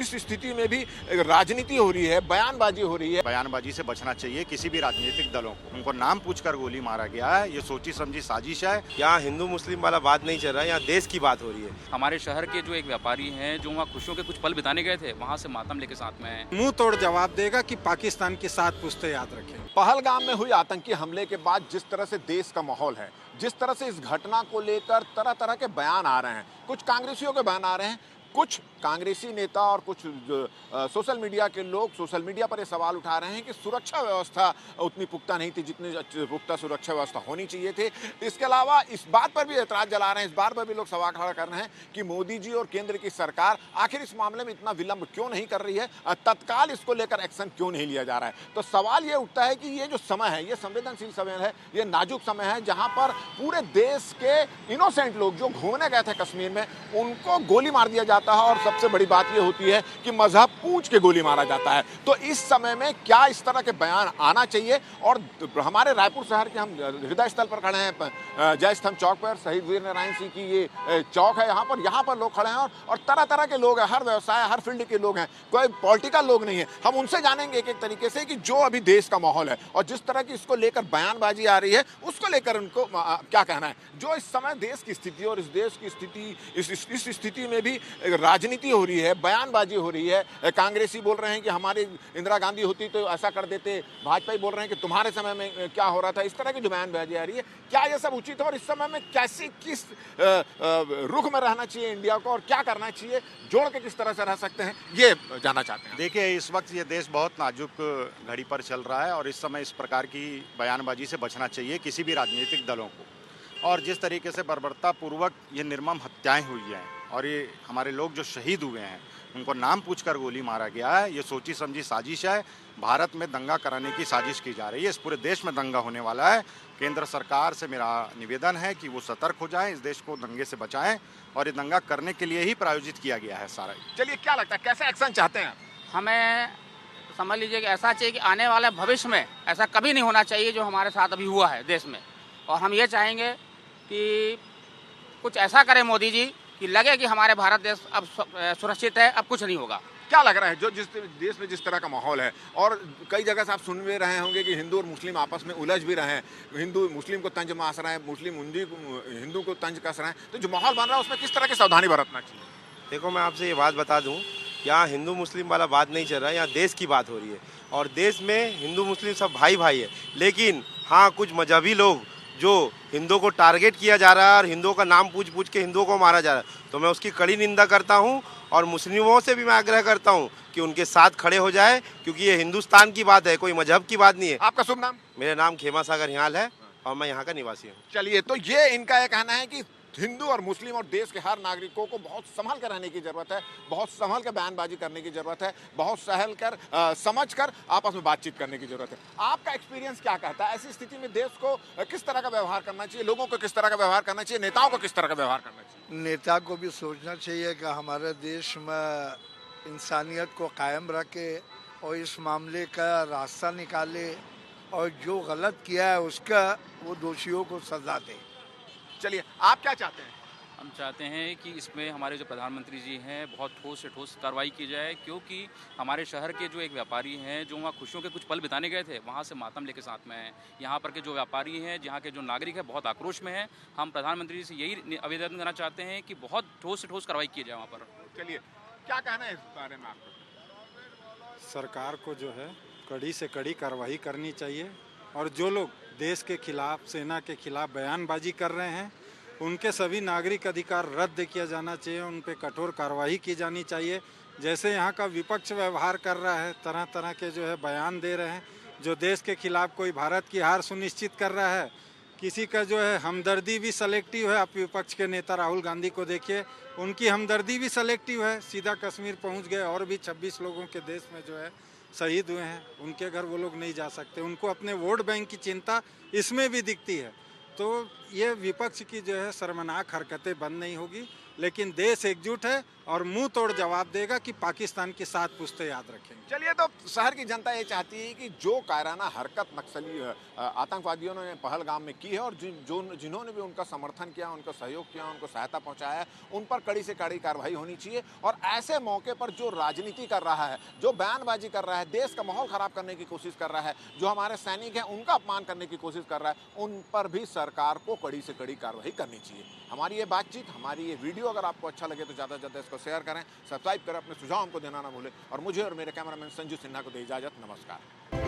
इस स्थिति में भी राजनीति हो रही है, बयानबाजी हो रही है। बयानबाजी से बचना चाहिए किसी भी राजनीतिक दलों को। उनको नाम पूछकर गोली मारा गया है, ये सोची समझी साजिश है। यहाँ हिंदू मुस्लिम वाला बात नहीं चल रहा है, यहाँ देश की बात हो रही है। हमारे शहर के जो एक व्यापारी हैं जो वहाँ खुशियों के कुछ पल बिताने गए थे, वहाँ से मातम लेके साथ में हैं। मुंह तोड़ जवाब देगा कि पाकिस्तान की 7 पुश्तें याद रखें। पहलगाम में हुई आतंकी हमले के बाद जिस तरह से देश का माहौल है, जिस तरह से इस घटना को लेकर तरह तरह के बयान आ रहे हैं, कुछ कांग्रेसियों के बयान आ रहे हैं, कुछ कांग्रेसी नेता और कुछ सोशल मीडिया के लोग सोशल मीडिया पर ये सवाल उठा रहे हैं कि सुरक्षा व्यवस्था उतनी पुख्ता नहीं थी जितनी पुख्ता सुरक्षा व्यवस्था होनी चाहिए थी। इसके अलावा इस बात पर भी एतराज जला रहे हैं, इस बात पर भी लोग सवाल खड़ा कर रहे हैं कि मोदी जी और केंद्र की सरकार आखिर इस मामले में इतना विलंब क्यों नहीं कर रही है, तत्काल इसको लेकर एक्शन क्यों नहीं लिया जा रहा है। तो सवाल ये उठता है कि ये जो समय है, ये संवेदनशील समय है, ये नाजुक समय है, जहां पर पूरे देश के इनोसेंट लोग जो घूमने गए थे कश्मीर में, उनको गोली मार दिया जाता है और सबसे बड़ी बात ये होती है कि मजहब पूछ के गोली मारा जाता है। तो इस समय में क्या इस तरह के बयान आना चाहिए। और हमारे रायपुर शहर के हम हृदय स्थल पर खड़े हैं, जय स्तंभ चौक पर, शहीद वीर नारायण सिंह की ये चौक है, यहाँ पर लोग खड़े हैं और तरह तरह के लोग हैं, हर व्यवसाय हर फील्ड के लोग हैं, कोई पॉलिटिकल लोग नहीं है। हम उनसे जानेंगे एक एक तरीके से कि जो अभी देश का माहौल है और जिस तरह की इसको लेकर बयानबाजी आ रही है, उसको लेकर उनको क्या कहना है। जो इस समय देश की स्थिति और इस देश की स्थिति इस स्थिति में भी राजनीति हो रही है, बयानबाजी हो रही है। कांग्रेसी बोल रहे हैं कि हमारी इंदिरा गांधी होती तो ऐसा कर देते, भाजपा बोल रहे हैं कि तुम्हारे समय में क्या हो रहा था। इस तरह की जो बयानबाजी आ रही है, क्या ये सब उचित है और इस समय में कैसे किस रुख में रहना चाहिए इंडिया को और क्या करना चाहिए, जोड़ के किस तरह से रह सकते हैं, ये जानना चाहते हैं। देखिए, इस वक्त ये देश बहुत नाजुक घड़ी पर चल रहा है और इस समय इस प्रकार की बयानबाजी से बचना चाहिए किसी भी राजनीतिक दलों को। और जिस तरीके से बर्बरतापूर्वक ये निर्मम हत्याएं हुई हैं और ये हमारे लोग जो शहीद हुए हैं, उनको नाम पूछकर गोली मारा गया है, ये सोची समझी साजिश है। भारत में दंगा कराने की साजिश की जा रही है, इस पूरे देश में दंगा होने वाला है। केंद्र सरकार से मेरा निवेदन है कि वो सतर्क हो जाएं, इस देश को दंगे से बचाएं और ये दंगा करने के लिए ही प्रायोजित किया गया है सारा। चलिए, क्या लगता है कैसे एक्शन चाहते हैं? हमें समझ लीजिए कि ऐसा चाहिए कि आने वाले भविष्य में ऐसा कभी नहीं होना चाहिए जो हमारे साथ अभी हुआ है देश में। और हम ये चाहेंगे कि कुछ ऐसा करे मोदी जी कि लगे कि हमारे भारत देश अब सुरक्षित है, अब कुछ नहीं होगा। क्या लग रहा है जो जिस देश में जिस तरह का माहौल है, और कई जगह से आप सुन भी रहे होंगे कि हिंदू और मुस्लिम आपस में उलझ भी रहे हैं, हिंदू मुस्लिम को तंज मास रहे हैं, मुस्लिम हिंदू को तंज कस रहे हैं, तो जो माहौल बन रहा है उसमें किस तरह की सावधानी बरतना चाहिए? देखो, मैं आपसे ये बात बता दूं, यहाँ हिंदू मुस्लिम वाला बात नहीं चल रहा है, यहाँ देश की बात हो रही है। और देश में हिंदू मुस्लिम सब भाई भाई है, लेकिन हाँ, कुछ मजहबी लोग जो हिंदुओं को टारगेट किया जा रहा है और हिंदुओं का नाम पूछ पूछ के हिंदुओं को मारा जा रहा है, तो मैं उसकी कड़ी निंदा करता हूं। और मुस्लिमों से भी मैं आग्रह करता हूं कि उनके साथ खड़े हो जाए, क्योंकि ये हिंदुस्तान की बात है, कोई मजहब की बात नहीं है। आपका शुभ नाम? मेरा नाम खेमा सागर हियाल है और मैं यहाँ का निवासी हूँ। चलिए, तो ये इनका ये कहना है कि हिंदू और मुस्लिम और देश के हर नागरिकों को बहुत संभल कर रहने की जरूरत है, बहुत संभल कर बयानबाजी करने की जरूरत है, बहुत सहल कर समझ कर आपस में बातचीत करने की जरूरत है। आपका एक्सपीरियंस क्या कहता है, ऐसी स्थिति में देश को किस तरह का व्यवहार करना चाहिए, लोगों को किस तरह का व्यवहार करना चाहिए, नेताओं को किस तरह का व्यवहार करना चाहिए? नेता को भी सोचना चाहिए कि हमारे देश में इंसानियत को कायम रखे और इस मामले का रास्ता निकाले और जो गलत किया है उसका वो दोषियों को सजा दे। चलिए, आप क्या चाहते हैं? हम चाहते हैं कि इसमें हमारे जो प्रधानमंत्री जी हैं बहुत ठोस से ठोस कार्रवाई की जाए, क्योंकि हमारे शहर के जो एक व्यापारी हैं जो वहाँ खुशियों के कुछ पल बिताने गए थे, वहाँ से मातम लेके साथ में हैं। यहाँ पर के जो व्यापारी हैं, यहाँ के जो नागरिक हैं, बहुत आक्रोश में हैं। हम प्रधानमंत्री जी से यही आवेदन करना चाहते हैं कि बहुत ठोस से ठोस कार्रवाई की जाए वहाँ पर। चलिए, क्या कहना है इस बारे में आपको? सरकार को जो है कड़ी से कड़ी कार्रवाई करनी चाहिए और जो लोग देश के खिलाफ, सेना के खिलाफ बयानबाजी कर रहे हैं, उनके सभी नागरिक अधिकार रद्द किया जाना चाहिए, उन पे कठोर कार्रवाई की जानी चाहिए। जैसे यहाँ का विपक्ष व्यवहार कर रहा है, तरह तरह के जो है बयान दे रहे हैं, जो देश के खिलाफ कोई भारत की हार सुनिश्चित कर रहा है, किसी का जो है हमदर्दी भी सेलेक्टिव है। आप विपक्ष के नेता राहुल गांधी को देखिए, उनकी हमदर्दी भी सेलेक्टिव है, सीधा कश्मीर पहुँच गए और भी 26 लोगों के देश में जो है शहीद हुए हैं, उनके घर वो लोग नहीं जा सकते। उनको अपने वोट बैंक की चिंता इसमें भी दिखती है। तो ये विपक्ष की जो है शर्मनाक हरकतें बंद नहीं होगी लेकिन देश एकजुट है और मुंह तोड़ जवाब देगा कि पाकिस्तान की 7 पुश्तें याद रखेंगे। चलिए, तो शहर की जनता ये चाहती है कि जो कायराना हरकत नक्सली आतंकवादियों ने पहलगाम में की है और जिन्होंने भी उनका समर्थन किया, उनका सहयोग किया, उनको सहायता पहुंचाया है, उन पर कड़ी से कड़ी कार्रवाई होनी चाहिए। और ऐसे मौके पर जो राजनीति कर रहा है, जो बयानबाजी कर रहा है, देश का माहौल खराब करने की कोशिश कर रहा है, जो हमारे सैनिक हैं उनका अपमान करने की कोशिश कर रहा है, उन पर भी सरकार को कड़ी से कड़ी कार्रवाई करनी चाहिए। हमारी ये बातचीत, हमारी ये वीडियो अगर आपको अच्छा लगे तो ज़्यादा से ज़्यादा इसको शेयर करें, सब्सक्राइब करें, अपने सुझाव हमको देना ना भूलें और मुझे और मेरे कैमरामैन संजू सिन्हा को दे इजाज़त। नमस्कार।